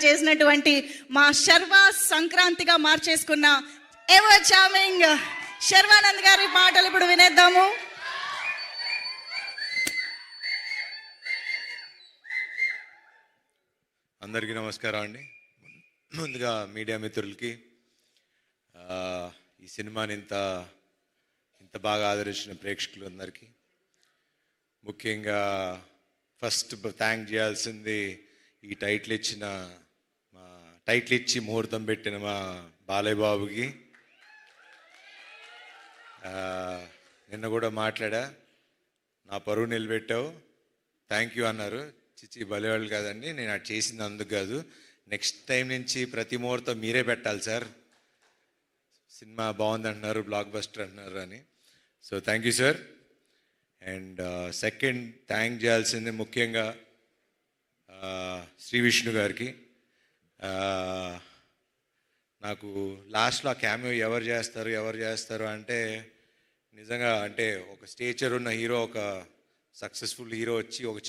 చేసినటువంటి మా Sharva సంక్రాంతిగా మార్చేసుకున్న ever charming Sharwanand గారి మాటలు ఇప్పుడు వినేద్దాము. అందరికీ నమస్కారం అండి. ముందుగా మీడియా మిత్రులకి ఈ సినిమాని ఇంత బాగా ఆదరించిన ప్రేక్షకులందరికీ ముఖ్యంగా ఫస్ట్ థ్యాంక్ చేయాల్సింది ఈ టైటిల్ ఇచ్చి ముహూర్తం పెట్టిన మా బాలయ్య బాబుకి. నిన్న కూడా మాట్లాడా, నా పరువు నిలబెట్టావు, థ్యాంక్ యూ అన్నారు. చిచి బలేవాళ్ళు కాదండి, నేను అది చేసింది అందుకు కాదు, నెక్స్ట్ టైం నుంచి ప్రతి ముహూర్తం మీరే పెట్టాలి సార్, సినిమా బాగుంది అంటున్నారు, బ్లాక్ బస్టర్ అంటున్నారు అని. So thank you sir. And second thank చేయాల్సింది ముఖ్యంగా శ్రీ విష్ణు గారికి. నాకు లాస్ట్లో ఆ క్యామియో ఎవరు చేస్తారు అంటే నిజంగా అంటే ఒక స్టేచర్ ఉన్న హీరో, ఒక సక్సెస్ఫుల్ హీరో వచ్చి ఒక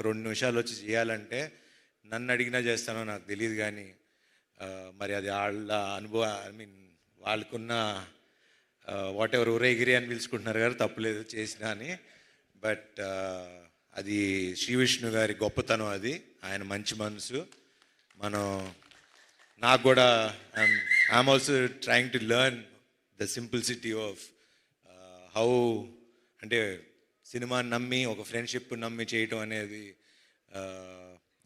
2 నిమిషాలు వచ్చి చేయాలంటే నన్ను అడిగినా చేస్తానో నాకు తెలియదు, కానీ మరి అది వాళ్ళ అనుభవం, వాళ్ళకున్న వాట్ ఎవర్ ఊరేగిరి అని పిలుచుకుంటున్నారు కదా, తప్పులేదు చేసినా అని. బట్ అది శ్రీ విష్ణు గారి గొప్పతనం, అది ఆయన మంచి మనసు. నాకు కూడా I'm also trying to learn the simplicity of how, అంటే సినిమాని నమ్మి ఒక ఫ్రెండ్షిప్ నమ్మి చేయటం అనేది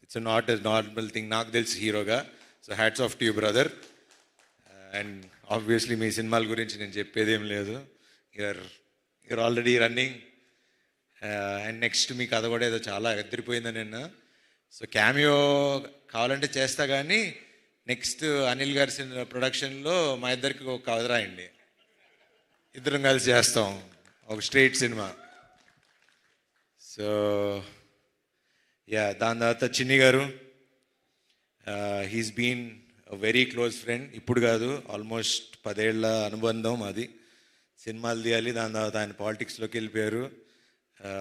it's not a normal thing నాకు తెలిసి హీరోగా. So hats off to you brother. And obviously మీ సినిమాల గురించి నేను చెప్పేదేం లేదు, you're already running. And next మీ కథ కూడా ఏదో చాలా ఎదిరిపోయిందని నిన్న. సో క్యామియో కావాలంటే చేస్తా, కానీ నెక్స్ట్ అనిల్ గారి ప్రొడక్షన్లో మా ఇద్దరికి ఒక కథ రాయండి, ఇద్దరం కలిసి చేస్తాం ఒక స్ట్రైట్ సినిమా. సో దాని తర్వాత చిన్ని గారు, he's been very close friend, ఇప్పుడు కాదు ఆల్మోస్ట్ 10 ఏళ్ల అనుబంధం అది. సినిమాలు తీయాలి, దాని తర్వాత ఆయన పాలిటిక్స్లోకి వెళ్ళిపోయారు.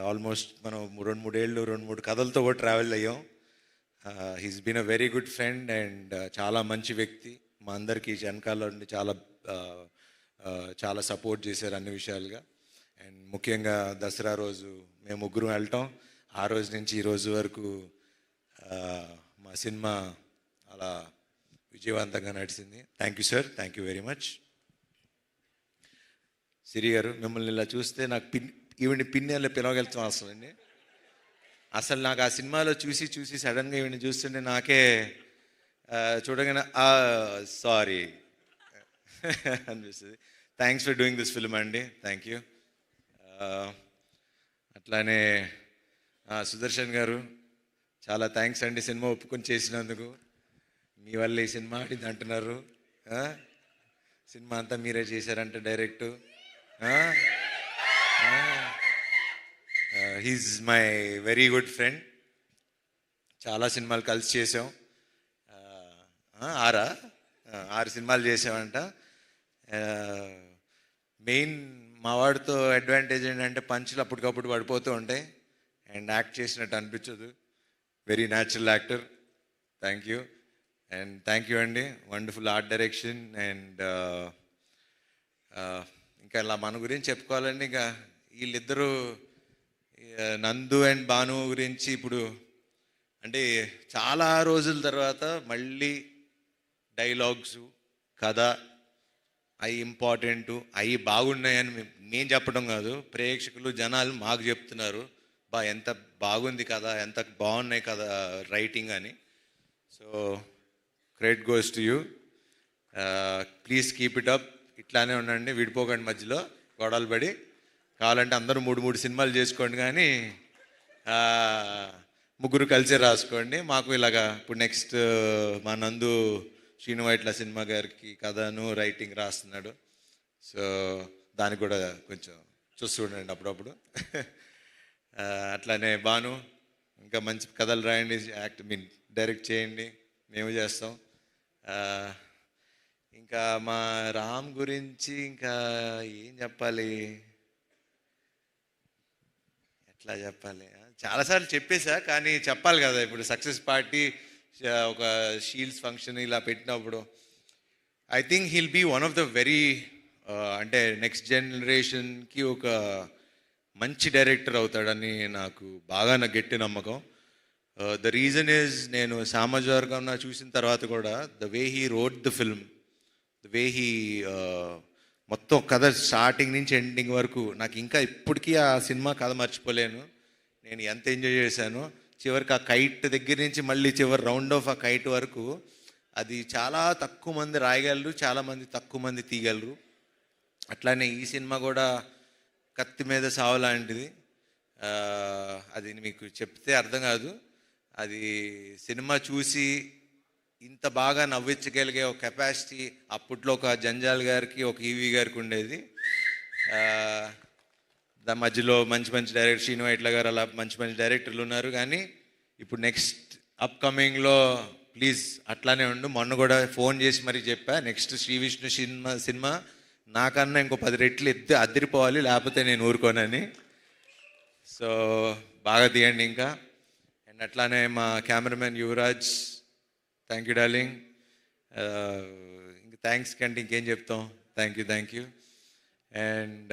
ఆల్మోస్ట్ మనం 2-3 ఏళ్ళు 2-3 కథలతో కూడా ట్రావెల్ అయ్యాం. He's been a very good friend and చాలా మంచి వ్యక్తి. మా అందరికీ వెనకాల నుండి చాలా సపోర్ట్ చేశారు అన్ని విషయాలుగా. అండ్ ముఖ్యంగా దసరా రోజు మేము ముగ్గురు వెళ్ళటం, ఆ రోజు నుంచి ఈ రోజు వరకు మా సినిమా అలా విజయవంతంగా నడిచింది. Thank you sir, thank you very much. Siri గారు, మిమ్మల్ని ఇలా చూస్తే నాకు ఈవిని పిన్నెల్లో పిలవగలుగుతాం అసలు. అసలు నాకు ఆ సినిమాలో చూసి సడన్గా ఈవిని చూస్తుంటే నాకే చూడగానే సారీ అనిపిస్తుంది. Thanks for doing this film అండి, థ్యాంక్ యూ. అట్లానే సుదర్శన్ గారు, చాలా థ్యాంక్స్ అండి సినిమా ఒప్పుకొని చేసినందుకు. మీ వల్ల ఈ సినిమా ఆడింది అంటున్నారు, సినిమా అంతా మీరే చేశారంట direct. He's my very good friend, చాలా సినిమాలు కలిసి చేసాం, 6 సినిమాలు చేసామంట. మెయిన్ మా వాడితో అడ్వాంటేజ్ ఏంటంటే పంచులు అప్పటికప్పుడు పడిపోతూ ఉంటాయి అండ్ యాక్ట్ చేసినట్టు అనిపించదు. Very natural actor, thank you. And thank you అండి, వండర్ఫుల్ ఆర్ట్ డైరెక్షన్. అండ్ ఇంకా ఇలా మన గురించి చెప్పుకోవాలండి, ఇంకా వీళ్ళిద్దరూ నందు అండ్ భాను గురించి ఇప్పుడు అంటే చాలా రోజుల తర్వాత మళ్ళీ డైలాగ్స్, కథ అవి ఇంపార్టెంటు, అవి బాగున్నాయని మేము చెప్పడం కాదు, ప్రేక్షకులు జనాలు మాకు చెప్తున్నారు, ఎంత బాగుంది కదా, ఎంత బాగున్నాయి కదా రైటింగ్ అని. So credit goes to you. Please keep it up, ఇట్లానే ఉండండి, విడిపోకండి మధ్యలో గొడవలు పడి. కావాలంటే అందరూ 3 సినిమాలు చేసుకోండి, కానీ ముగ్గురు కలిసి రాసుకోండి. మాకు ఇలాగా ఇప్పుడు నెక్స్ట్ మా నందు శ్రీనువైట్ల సినిమా గారికి కథను రైటింగ్ రాస్తున్నాడు. సో దానికి కూడా కొంచెం చూస్తూ ఉండండి అప్పుడప్పుడు. అట్లానే భాను, ఇంకా మంచి కథలు రాయండి, డైరెక్ట్ చేయండి, మేము చేస్తాం. ఇంకా మా రామ్ గురించి ఇంకా ఏం చెప్పాలి, ఎట్లా చెప్పాలి, చాలాసార్లు చెప్పేశా, కానీ చెప్పాలి కదా. ఇప్పుడు సక్సెస్ పార్టీ ఒక షీల్డ్స్ ఫంక్షన్ ఇలా పెట్టినప్పుడు I think he'll be one of the very అంటే నెక్స్ట్ జనరేషన్కి ఒక మంచి డైరెక్టర్ అవుతాడని నాకు గట్టి నమ్మకం. ద రీజన్ ఈజ్ నేను సామాజిక చూసిన తర్వాత కూడా the way he wrote the film, the way he మొత్తం కథ స్టార్టింగ్ నుంచి ఎండింగ్ వరకు నాకు ఇంకా ఇప్పటికీ ఆ సినిమా కథ మర్చిపోలేను. నేను ఎంత ఎంజాయ్ చేశాను. చివరికి ఆ కైట్ దగ్గర నుంచి మళ్ళీ చివరి రౌండ్ ఆఫ్ ఆ కైట్ వరకు అది చాలా తక్కువ మంది రాయగలరు, చాలామంది తక్కువ మంది తీయగలరు. అట్లానే ఈ సినిమా కూడా కత్తి మీద సావు లాంటిది. అది మీకు చెప్తే అర్థం కాదు. అది సినిమా చూసి ఇంత బాగా నవ్వించగలిగే ఒక కెపాసిటీ అప్పట్లో ఒక జంజాల్ గారికి, ఒక ఈవీ గారికి ఉండేది. దాని మధ్యలో మంచి మంచి డైరెక్టర్ శ్రీను వైట్ల గారు అలా మంచి మంచి డైరెక్టర్లు ఉన్నారు. కానీ ఇప్పుడు నెక్స్ట్ అప్కమింగ్లో ప్లీజ్ అట్లానే ఉండు. మొన్న కూడా ఫోన్ చేసి మరీ చెప్పా, నెక్స్ట్ శ్రీ విష్ణు సినిమా నాకన్నా ఇంకో 10 రెట్లు అదిరిపోవాలి, లేకపోతే నేను ఊరుకోనని. సో బాగా తీయండి ఇంకా. అండ్ అట్లానే మా cameraman Yuvraj, thank you darling. ఇంక థ్యాంక్స్ కంటే ఇంకేం చెప్తాం. Thank you. అండ్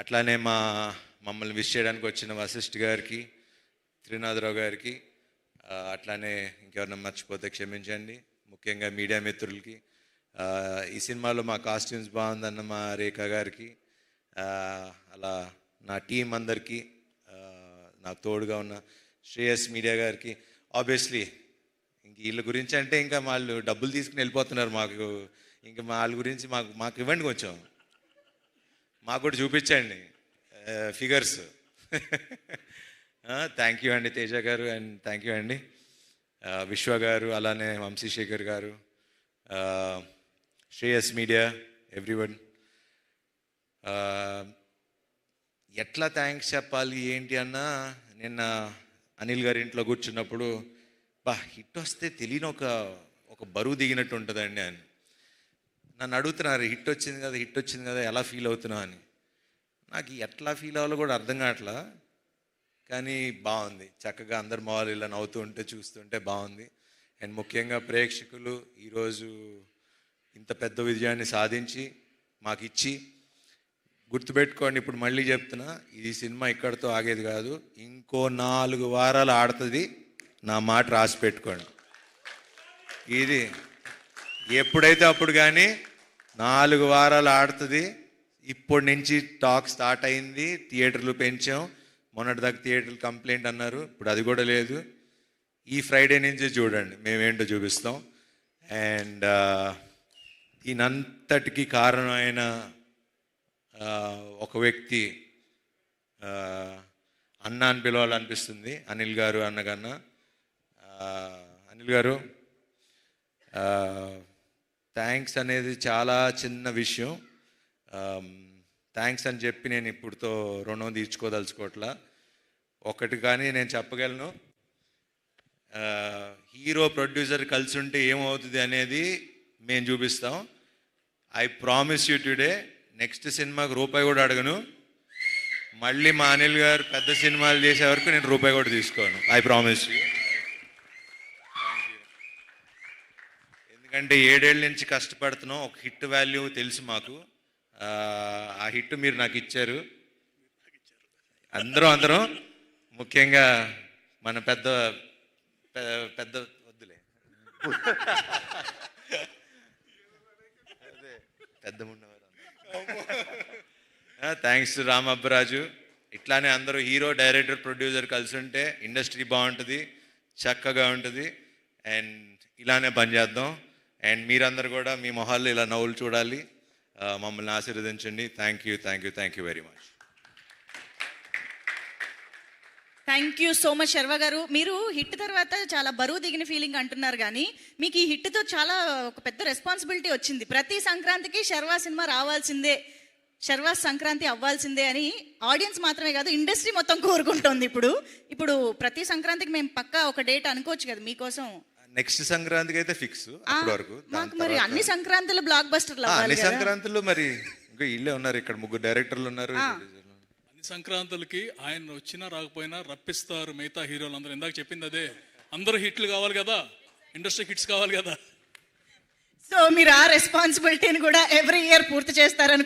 అట్లానే మమ్మల్ని విష్ చేయడానికి వచ్చిన వశిష్ఠ్ గారికి, త్రినాథరావు గారికి, అట్లానే ఇంకెవరన్నా మర్చిపోతే క్షమించండి. ముఖ్యంగా మీడియా మిత్రులకి, ఈ సినిమాలో మా కాస్ట్యూమ్స్ బాగుందన్న మా రేఖ గారికి, అలా నా టీం అందరికీ, నాకు తోడుగా ఉన్న శ్రేయస్ మీడియా గారికి. ఆబ్వియస్లీ ఇంక వీళ్ళ గురించి అంటే ఇంకా వాళ్ళు డబ్బులు తీసుకుని వెళ్ళిపోతున్నారు. మాకు ఇంకా వాళ్ళ గురించి మాకు ఇవ్వండి, కొంచెం మాకు కూడా చూపించండి ఫిగర్స్. థ్యాంక్ యూ అండి తేజ గారు, అండ్ థ్యాంక్ యూ అండి విశ్వ గారు, అలానే వంశీశేఖర్ గారు, శ్రేయస్ మీడియా, ఎవ్రీవన్. ఎట్లా థ్యాంక్స్ చెప్పాలి ఏంటి అన్నా, నిన్న అనిల్ గారి ఇంట్లో కూర్చున్నప్పుడు హిట్ వస్తే తెలియని ఒక బరువు దిగినట్టు ఉంటుందండి అని నన్ను అడుగుతున్నారు. హిట్ వచ్చింది కదా ఎలా ఫీల్ అవుతున్నావు అని. నాకు ఎట్లా ఫీల్ అవ్వాలో కూడా అర్థం కావట్లా. కానీ బాగుంది, చక్కగా అందరు మొహాలు ఇలా నవ్వుతూ ఉంటే చూస్తుంటే బాగుంది. అండ్ ముఖ్యంగా ప్రేక్షకులు ఈరోజు ఇంత పెద్ద విజయాన్ని సాధించి మాకు ఇచ్చి, గుర్తుపెట్టుకోండి, ఇప్పుడు మళ్ళీ చెప్తున్నా, ఈ సినిమా ఇక్కడితో ఆగేది కాదు, ఇంకో 4 వారాలు ఆడుతుంది. నా మాట రాసి పెట్టుకోండి. ఇది ఎప్పుడైతే అప్పుడు కానీ 4 వారాలు ఆడుతుంది. ఇప్పటి నుంచి టాక్ స్టార్ట్ అయింది. థియేటర్లు పెంచాం. మొన్నటిదాకా థియేటర్లు కంప్లైంట్ అన్నారు, ఇప్పుడు అది కూడా లేదు. ఈ ఫ్రైడే నుంచి చూడండి మేమేంటో చూపిస్తాం. అండ్ దీనంతటికి కారణమైన ఒక వ్యక్తి అన్న అని పిలవాలనిపిస్తుంది, అనిల్ గారు అన్నకన్నా. అనిల్ గారు, థ్యాంక్స్ అనేది చాలా చిన్న విషయం. థ్యాంక్స్ అని చెప్పి నేను ఇప్పుడుతో రుణం తీర్చుకోదలుచుకోవట్లా. ఒకటి కానీ నేను చెప్పగలను, హీరో ప్రొడ్యూసర్ కలిసి ఉంటే ఏమవుతుంది అనేది మేము చూపిస్తాం. I promise you today, next సినిమాకి రూపాయి కూడా అడగను. మళ్ళీ మా అనిల్ గారు పెద్ద సినిమాలు చేసే వరకు నేను రూపాయి కూడా తీసుకోను. I promise you. ఎందుకంటే 7 ఏళ్ళ నుంచి కష్టపడుతున్నాం. ఒక హిట్ వాల్యూ తెలుసు మాకు. ఆ హిట్ మీరు నాకు ఇచ్చారు. అందరం ముఖ్యంగా మన పెద్ద వద్దులే పెద్ద ఉన్నవారు. Thanks to Ram Abbaraju. ఇట్లానే అందరూ హీరో, డైరెక్టర్, ప్రొడ్యూసర్ కలిసి ఉంటే ఇండస్ట్రీ బాగుంటుంది, చక్కగా ఉంటుంది. అండ్ ఇలానే పనిచేద్దాం. అండ్ మీరందరూ కూడా మీ మొహాల్లో ఇలా నవ్వులు చూడాలి. మమ్మల్ని ఆశీర్వదించండి. Thank you very much. Thank you so much Sharva గారు. మీరు హిట్ తర్వాత చాలా బరువు దిగిన ఫీలింగ్ అంటున్నారు, కానీ మీకు ఈ హిట్తో చాలా ఒక పెద్ద రెస్పాన్సిబిలిటీ వచ్చింది. ప్రతి సంక్రాంతికి శర్వా సినిమా రావాల్సిందే, శర్వా సంక్రాంతి అవ్వాల్సిందే అని ఆడియన్స్ మాత్రమే కాదు, ఇండస్ట్రీ మొత్తం కోరుకుంటోంది. ఇప్పుడు ప్రతి సంక్రాంతికి మేము పక్కా ఒక డేట్ అనుకోవచ్చు కదా మీకోసం. నెక్స్ట్ సంక్రాంతికి అయితే ఫిక్స్. అప్పటి వరకు మరి అన్ని సంక్రాంతులు బ్లాక్ బస్టర్లు, అన్ని సంక్రాంతులు మరి ఇంకా ఇల్లే ఉన్నారు, ఇక్కడ 3 డైరెక్టర్లు ఉన్నారు. సంక్రాంతులకి ఆయన వచ్చినా రాకపోయినా రప్పిస్తారు మిగతా హీరోలు అందరూ. ఇందాక చెప్పింది అదే, అందరూ హిట్లు కావాలి కదా, ఇండస్ట్రీ హిట్స్ కావాలి కదా. సో మీరు ఆ రెస్పాన్సిబిలిటీని కూడా ఎవ్రీ ఇయర్ పూర్తి చేస్తారని